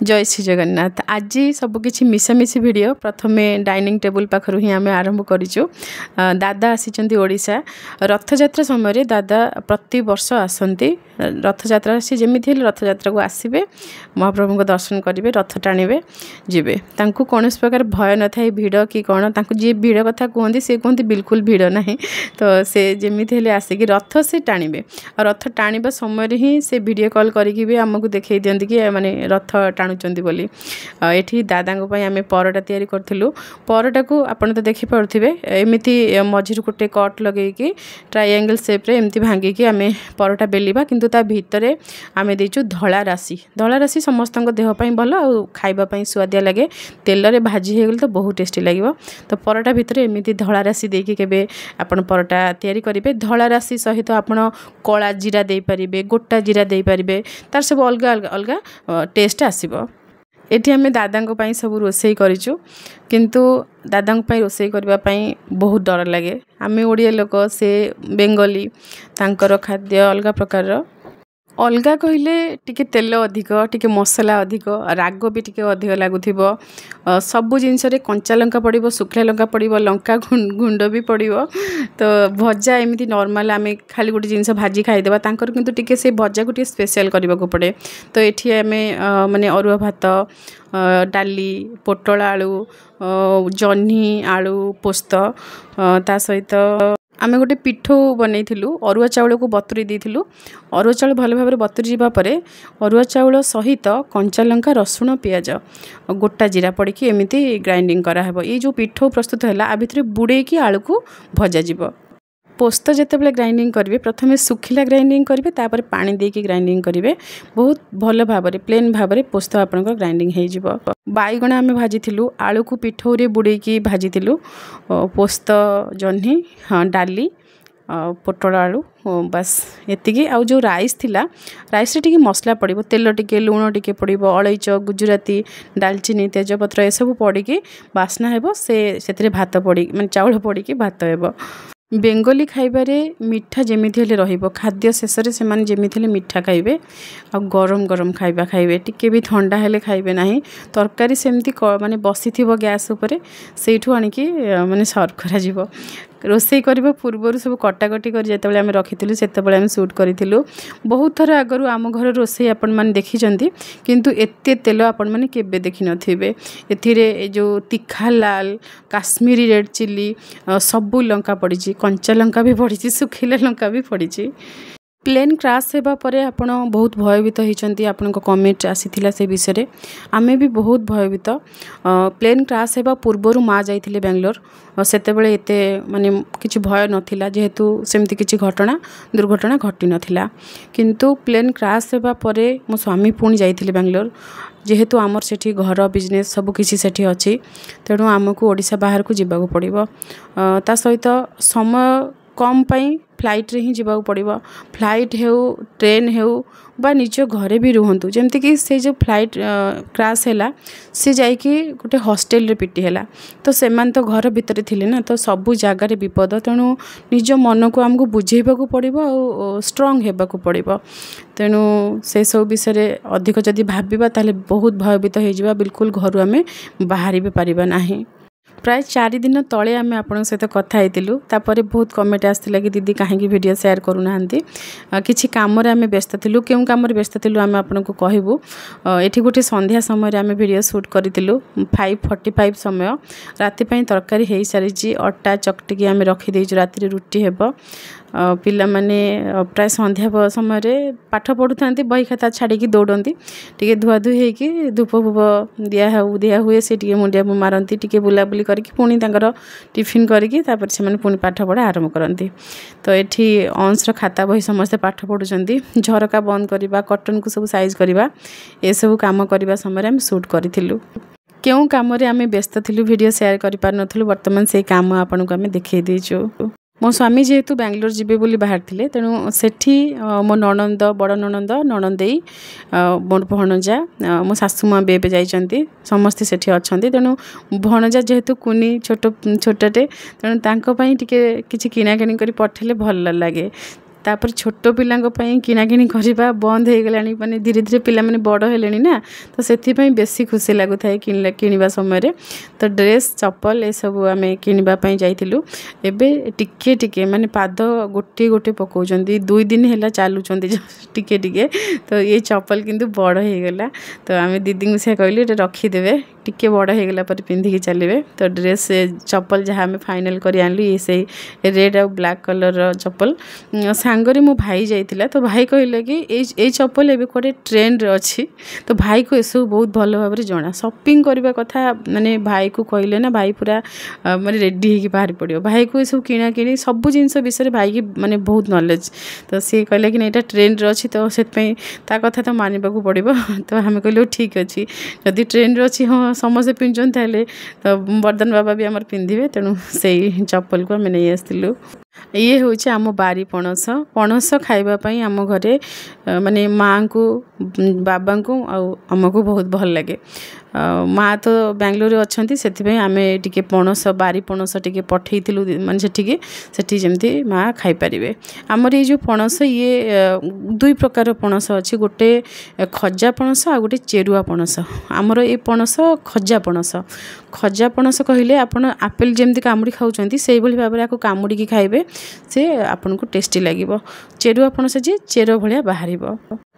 जय श्री जगन्नाथ। आज सबकि मिसामिशी भिडियो प्रथमे डाइनिंग टेबुल पाखर ही आम आरंभ करूँ। दादा आसी ओडिशा रथयात्रा समय दादा प्रति वर्ष आसती रथयात्रा सी जमी रथयात्रा को आसबे महाप्रभु को दर्शन करेंगे रथ टाणवे जीवे तांकु कौन प्रकार भय न था भिड़ कि कौन जी भिड़ कथा कहते सी कहते बिल्कुल भिड़ ना तो से जमी आसिक रथ से टाणवे रथ टाणवा समय ही से वीडियो कॉल करके भी आमको देखा दिखती कि माने रथ टाणुचंदी बोली। एठी दादा आम परटा तैयारी करूँ। परटा को आपन तो देखी पारे एमती मझी गोटे कट लगे ट्रायंगल सेप्रे एमती भांगिकी आम परटा बेलिबा किंतु ता भितर आम देचु धला राशि समस्त देहपाई भल आ खावाई सुआदिया लगे तेल रे भाजी हो गले तो बहुत टेस्टी लगे। तो परटा भितर एमती धला राशि देकी केबे आपन परटा तैयारी करेंगे। धला राशि सहित आपन कला जीरा दे पारिबे गोटा जीरा दे पारिबे तार सब अलग अलग टेस्ट आसीबो। एठी आमे दादांको पाई सब रोसई करिचु किंतु दादांको पाई रोसई करबा पाई बहुत डर लगे। आमे ओडिया लोक से बेंगली तांकर खाद्य अलग प्रकार अलगा कहले टिके तेल अधिक टिके मसला अधिक राग भी टिके अधिक लगुथिबो। सबु जिनस रे कंचा लंका पड़िबो सुखला लंका पड़िबो लंका गुंड भी पड़िबो। तो भजा एमती नॉर्मल आमे खाली गोटे जिनस भाजी खाइदेबा तांकर किंतु टिके से भजा को टिके स्पेशल करबा को पड़े। तो एठी आमे माने अरुआ भात डाली पोटल आलू जह्नी आलू पोस्त ता सहित आमे गोटे पिठो बनैथिलु। अरुआ चाउल को बतुरी देथिलु। अरुआ चाउल भल भाव बतुरी जावा परे अरुआ चाउल सहित कंचा लंका रसुण पियाज गोटा जीरा पड़की एमती ग्राइंडिंग करा हेबो। ये जो पिठो प्रस्तुत हैला आ भितरे बुड़े की आलू को भजा जिवो। पोस्त जितेबाला ग्राइंडिंग करेंगे प्रथम सुखिला ग्राइंडिंग करेंगे तापर पानी देके ग्राइंडिंग करेंगे बहुत भल भाव प्लेन भाव पोस्त आपन ग्राइंडिंग हो। बैगण आम भाजी आलू को पिठौ रे बुड़ेकी भाजी पोस्त जह्नी हाँ डाली पोटल आलू बस एतिकी। आउ जो राइस थिला राइस रे टिके मसला पड़िबो तेल टिके लूण टिके पड़िबो अलैच गुजराती दालचीनी तेजपत्र ए सब पड़िकी बास्ना हेबो से भात पड़ी माने चाउल पड़िकी भात हेबो। बेंगली खाइबारे मिठा जमीती हेले रहिबो खाद्य शेष रे से माने जमीती हेले मिठा खाइबे आ गरम गरम खाइबा खाइबे टिके भी ठंडा हेले खाइबे नाही। तरकारी सेमती माने बसीथिबो गैस उपरे सेठू आनिकी माने सर्व करा जिवो। रोसई करबा पूर्व सब कटाकटी कर जेतेबेले आमे रखिथिलु सेतेबेले आमे शूट करिथिलु। बहुत थर आगरु आम घर रोसई आपण माने देखिचंती किंतु एते तेल आपण माने केबे देखि नथिबे। एथिरे जो तीखा लाल काश्मीरी रेड चिली सबु लंका पड़िची कंचा लंका भी पड़िची सुखिला लंका भी पड़िची। प्लेन क्रैश होगा पर आपण बहुत भयभीत होती आपण कमेंट आसीथिला से विषय आमे भी बहुत भयभीत। प्लेन क्रैश होगा पूर्वर माँ जाइथिले बेंगलोर सेतेबेले एते माने किछि भय नथिला जेहेतु सेमती किछि दुर्घटना घटी नथिला किंतु प्लेन क्रैश होगा पर मो स्वामी पुणी जाइथिले बेंगलोर जेहेतु आमर सेठी घर बिजनेस सब किछि सेठी अछि तेणु आमको ओडिशा बाहर को जिबाको पड़िबो। ता सहित समय कम पाई फ्लाइट रे ही जीवाक पड़िबो। फ्लाइट हेउ ट्रेन हेउ बा निज घरे भी रुहंतु जेमति कि से जो फ्लाइट क्रैश हैला से जाइकी गोटे हॉस्टेल रे पिटी हैला तो सेमान तो घर भितर थिले ना तो सबु जगह रे विपद तेणु निज मन को हमको बुझेबाक पड़िबो आ स्ट्रांग हेबाक पड़िबो। तेणु से सब विषय अधिक जदि भाबिबा ताले बहुत भयभीत हो जिबा बिल्कुल घर आमे बाहरी भी पारिबा नाही। प्राय 4 दिन तले आम आपण सहित कथा होइतिलु तापर बहुत कमेंट आसला कि दीदी कहीं वीडियो शेयर करूना किछि काम रे आम व्यस्त थिलु केउ काम रे व्यस्त थिलु आम आपन को कहबू। एठी गोटे संध्या समय आम वीडियो शूट करितिलु 5:45 समय राति पई तरकारी हेई सारिची अट्टा चकटिकी आम रखी देइछु राति रुटी हेबो। पिला माने प्राय संध्या समय पाठ पढ़ु थांती बही खाता छाड़ी दौड़ती टिके धुआ धुई होइकी धूप फूप दिया हुए से टिके मुंडिया मारती टिके बुलाबुली करके पुणी तांकर टिफिन करके तापर से माने पुणी पाठ पढ़ा आरंभ करती। तो एठी अंशर खाता बही समस्त पाठ पढ़ुचंती झरका बंद करवा कटन को सब साइज करवा ए सब काम करवा समय हम शूट करिथिलु। केउ काम रे आमे व्यस्त थिलु वीडियो शेयर करि पार नथलु वर्तमान से काम आपन को आमे देखै देइछु। मो स्वामी जेहेतु बेंगलोर जीवे बोली बाहर थिले तेणु सेठी मो ननंद बड़ ननंद ननंदेई मोर भणजा मो सासू माँ बेबे जाइचंती समस्ते सेठी अछंती तेणु भणजा जेहेतु कुनी छोटे तेणु तांको पई टिके किछि किना किणी करी पठेले भल लागे तापर छोट पिलांई किणाकिणी करवा बंद हो गला माने धीरे धीरे पिला माने बड़ हेले ना तो से बेसी खुशी लगुता है किणवा समय तो ड्रेस चप्पल ये सब आम किणवाई जाइलु एबे टिके टिके माने पाद गोटे गोटे पकाउछन 2 दिन है चलुँच टिके टिके तो ये चप्पल किंतु बड़ हो गला तो आम दीदी से कहली रखीदे टिके बड़ हो गला पर पिंधिकी चलिए तो ड्रेस चप्पल जहाँ आम फाइनाल कर आनलु ये से रेड आ ब्लैक कलर चप्पल सांगरे मो भाई जाइतिला तो भाई कहले कि ए चप्पल एबे कोटे ट्रेंड अच्छी तो भाई को एसबू बहुत भल भाव जना शॉपिंग करने कथा माने भाई को कहले ना भाई पूरा माने रेडी होगी बाहर पड़ो भाई को सब किणा कि सब जिनस विषय भाई की माने बहुत नॉलेज तो सी कहले कि नहीं एटा ट्रेंड अच्छी तो से ता कथा तो मानवा पड़ो तो आम कहलु ठीक अच्छे जदि ट्रेंड अच्छी हाँ समस्ते पिंधुन ताले तो वर्धन बाबा भी आमर पिंधे तेणु से चप्पल को आम नहीं आसलु ये हूँ आम बारी पणस पणस खावाई आम घरे माने माँ को बाबा को आमको बहुत भल लगे माँ तो बेंगलोर अच्छा से आम टे पणस बारी पणस टे पठेलु मानने सेठी जमती माँ खाईपारे आमर ये जो पणस ये 2 प्रकार पणस अच्छी गोटे खजा पणस आ गोटे चेरुआ पणस आमर ये पणस खजा पणस कहले आपण आपेल जमती कामुड़ी खाऊँ से भाव में कामुड़ी खाइबे से आपन को टेस्टी लगे चेरुआ पणस जी चेर भाया बाहर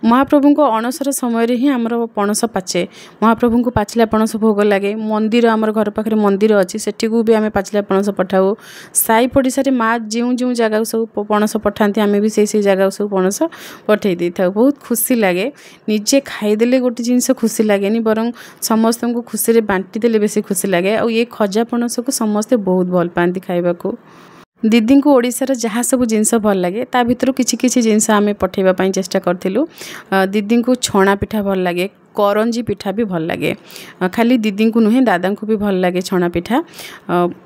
महाप्रभु को अणसर समय ही आमर पणस पाचे महाप्रभु को पाचिला पणस भोग लगे मंदिर आमर घर पाखे मंदिर अच्छी सेठी को भी आम पाचिला पणस पठाऊ साई पड़िशा माँ जो जो जगह सब पणस पठाती आम भी से जगह सब पणस पठे दे था बहुत खुशी लगे निजे खाईदे गोटे जिनस खुशी लगे बर समस्त को खुशी बांटी देले बेसी खुशी लगे और ये खजा पणस को समस्ते बहुत भल पाती खाइबा को दीदी को ओडिशार जहाँ सब जिनस भल लगे ता भितर किछि किछि जिनस आम पठेबा चेष्टा करथिलु दीदी को छणा पिठा भल लगे करंजी पिठा भी भल लगे खाली दीदी को नुहे दादा को भी भल लगे छणा पिठा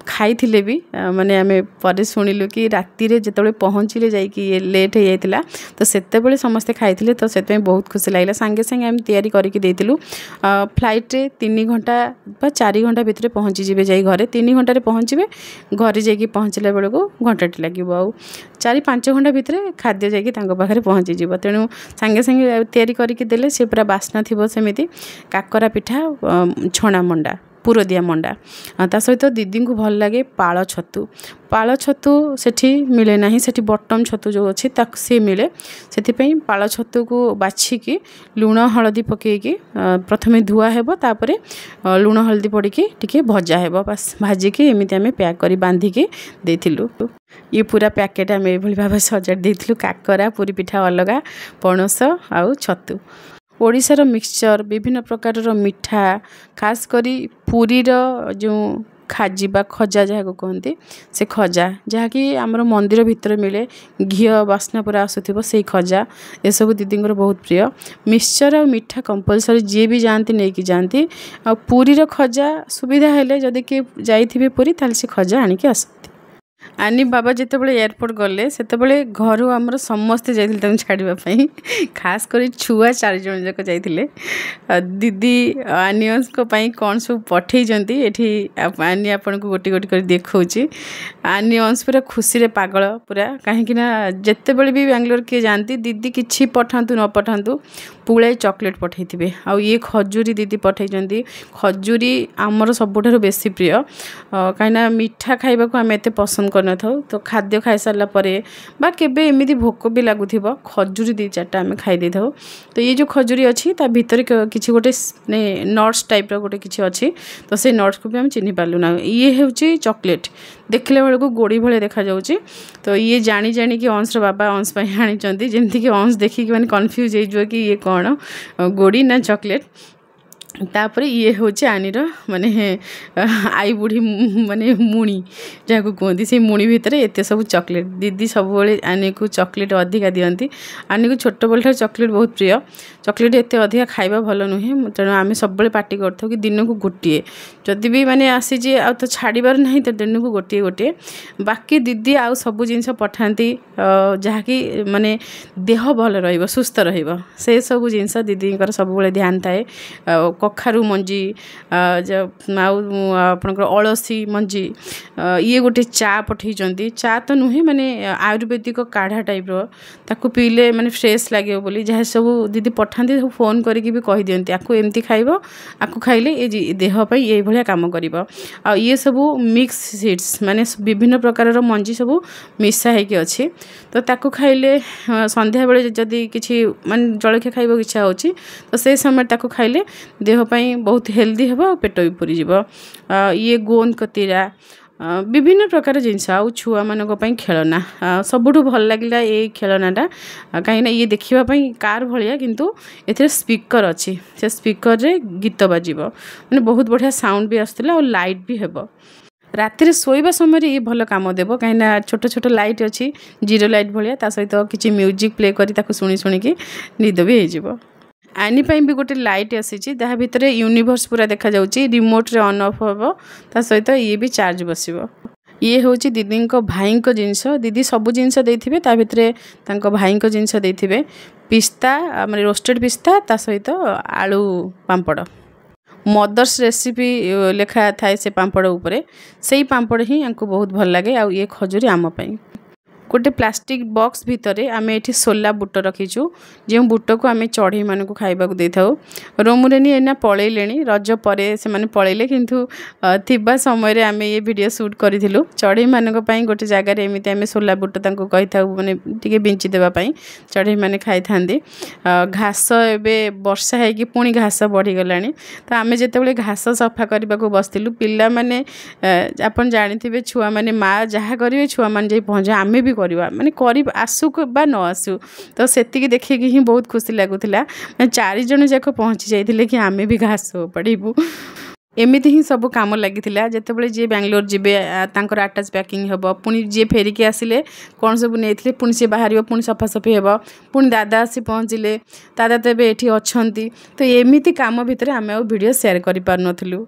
खाई भी माने आमे पर शुणिलु कि राति रे जेतबे पहुँचले जाइकि ये लेट हो जाइतिला तो सेतेबेले समस्ते खाइथिले तो सेते बहुत खुशी लागला संगे संगे आम तैयारी करके देइतिलु फ्लाइट रे 3 घंटा बा 4 घंटा भितर पहुँची जिबे जाई घरे 3 घंटा रे पहुँचबे घरे जाइकि पहुँचला बेले को घंटाटे लागिबो आ 4-5 घंटा भितर खाद्य जाइकि तांको पाखरे पहुँची जिवो तेणु संगे संगे तैयारी करके देले से पूरा बास्ना थिबो सेमिति काकरा पिठा छणा मंडा पुर दिया मंडा ता सहित दीदी को भल लगे पाଳ छतु सेठी मिले नहीं सेठी बटम छतु जो अच्छी से मिले से पाଳ छतु को बाछिकी लुण हलदी पकईकी प्रथमे धुआ हेबो तापरे लुण हलदी पड़िकी टिके भजा हेबो बस भाजिकी एमिति आमे पैक करी बांधिकी देथिलु ये पूरा पैकेट आम ये भाव सजाड़ देथिलु काकरा पूरी पिठा अलगा पणस आउ छतु ओडिशार मिक्सचर विभिन्न प्रकार मिठा खास करी पूरी जो खाजी बा खजा जहाँ को कहते से खजा जहाँकि आमर मंदिर भितर मिले घी बास्ना पूरा आसुथिबो से खजा ये सब दीदी बहुत प्रिय मिक्सचर और मिठा कंपलसरी जी भी जाती नहीं कि जाती आ पूरीर खजा सुविधा हेले जदि किए जाइथिबे पूरी ताले से खजा आनिक आसती आनी बाबा जितेबाला एयरपोर्ट गले से घर आमर समस्ते जाइए छाड़ापी खास कर छुआ 4 जन जाक जाइए दीदी आनियंस कौन सब पठे ये आनी आपन को गोटी गोटी कर देखा आनियंस पूरा खुशी रे पागल पूरा कहीं जिते बड़े भी बेंगलोर किए जाती दीदी किसी पठातु न पठातु पुळे चॉकलेट पठे आउ ये खजूरी दीदी पठे खजूरी आमर सबुठ बेसी प्रिय कहीं मीठा खाइबा को आम एत पसंद कर तो खाद्य खाई सारा बा केबे एमिदी भोक भी लगुथिबो खजूरी 2-4टा आम खाई दे था तो ये जो खजूरी अच्छी ता भीतर किसी गोटे नट्स टाइप गोटे किसी अच्छी तो से नट्स को भी आम चिन्ह पार्लु ना ये हूँ चॉकलेट देखले बेलू को गोड़ी भाई देखा जाऊँगी तो ये जानी जानी कि अंश बाबा अंश आनी जमीक अंश देखिक मैंने कन्फ्यूज हो कि ये कौन गोड़ी ना चॉकलेट तापर ये हूँ आनीर माने आई बुढ़ी माने मुणी जहाँ को कहती से मुणी भितर एत सब चॉकलेट दीदी सब आनी को चॉकलेट अधिका दिखती आनी को छोट बेल चॉकलेट बहुत प्रिय चॉकलेट एत अधिका खाइबा भल नुहे तेणु आम सब पार्टी कर दिन को गोटे जदि भी माने आसी आ तो छाड़बार ना तो दिन को गोटे गोटे बाकी दीदी आउ सब जिनस पठाती जहाँकि माने देह भल रहिबो सुस्थ रहिबो से सब जिनस दीदी सब ध्यान थाए कखारू मंजी आपणकर अलसी मंजी ये गोटे चा पठेइचंती चा तो नुहे माने आयुर्वेदिक काढ़ा टाइप रो ताकू पीले माने फ्रेश लागे बोली जहाँ सब दीदी पठाती सब फोन करके भी कही दियंती आकु एमती खाइबो आकु खाइले ए देह पई ए भलिया काम करिवो आ ये सब मिक्स सीड्स माने विभिन्न प्रकार रो मंजी सब मिसा है कि अच्छी तो ताकू खाइले संध्या बेले जदि किछि माने जलखे खाइबो इच्छा होची तो से समय ताकू खाइले देह पई बहुत हेल्दी हेबो पेट भी पुरी जिवो ये गोंद कतीरा विभिन्न प्रकार जिनस आउ छुआ मानक पई खेलना सबुठु भल लागिला ए खेलनाटा कहीं ये देखिबा कार भलिया किंतु एथिरे स्पीकर अच्छी से स्पीकर रे गीत बाजिबो माने बहुत बढ़िया साउंड भी आस्तला और लाइट भी हेबो रातिर शोइबा समय ये भल काम देव कहीं छोट छोट लाइट अच्छी जीरो लाइट भाया ता सहित किसी म्यूजिक प्ले करी ताकू शुणी शुणिकी निद भी हो आनी भी गोटे लाइट आसी जहाँ भितर यूनिवर्स पूरा देखा जाउची रिमोट रे ऑन ऑफ हम ता सहित ये भी चार्ज बसिबो ये हूँ दीदी भाई जिनस दीदी सबू जिनस देथिबे ता भितरे तांको भाई जिनस देथिबे पिस्ता माने रोस्टेड पिस्ता ता सहित आलू पांपड़ मदर्स रेसिपी लेखा थाए से पांपड़ उपरे से पांपड़ ही हमको बहुत भल लगे आ ये खजूरी आम पाई गोटे प्लास्टिक बॉक्स भितर आम ये सोला बुट रखीचु जो बुट को आम चढ़ई मान खाइबा दे था रोमुरेनी एना पलैले रज पर से मैंने पलैले किंतु थिबा समय आम ये वीडियो शूट करूँ चढ़ई मान गोटे जगार एमती आम सोला बुट कही था माने टिके बिंची देवाई चढ़ई मैंने खाई था घास एवं वर्षा है पुणी घास बढ़ीगला तो आम जिते घास सफा करने को बसलु पिला माने आपन जानी छुआ मैंने माँ जहाँ करेंगे छुआ मैंने पहुँचे आम भी करवा माने करी आसु बा न आसु तो सेतिकी देखिए ही बहुत खुशी लगुला मैं 4 जन जाक पहुँची जाइए कि आमे भी घास पड़ू एमती ही सब कम लगी जिते जी बेंगलोर जीवे तांकर आटाच पैकिंग हम पुणी जी फेरिकी आसिले कौन सब नहीं पुणी सी बाहर पुणी सफासफी हम पुणी दादा आसी पहुँचले दादा तो ये अच्छा तो एमती कम भितर आम वीडियो शेयर कर पार्नु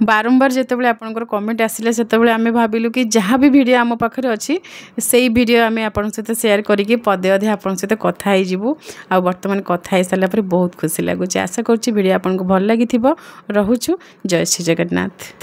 बारंबार जितेबाला आपंकर कमेंट आसिले से आम भाविलु कि जहाँ भी वीडियो आम पाखे अच्छी से वीडियो आम आप सहित शेयर करके पदे अधे आप सहित कथा हो आ बर्तमान कथा हो सारा बहुत खुशी लगुच आशा करुँच वीडियो आपको भल लगी रोचु जय श्री जगन्नाथ।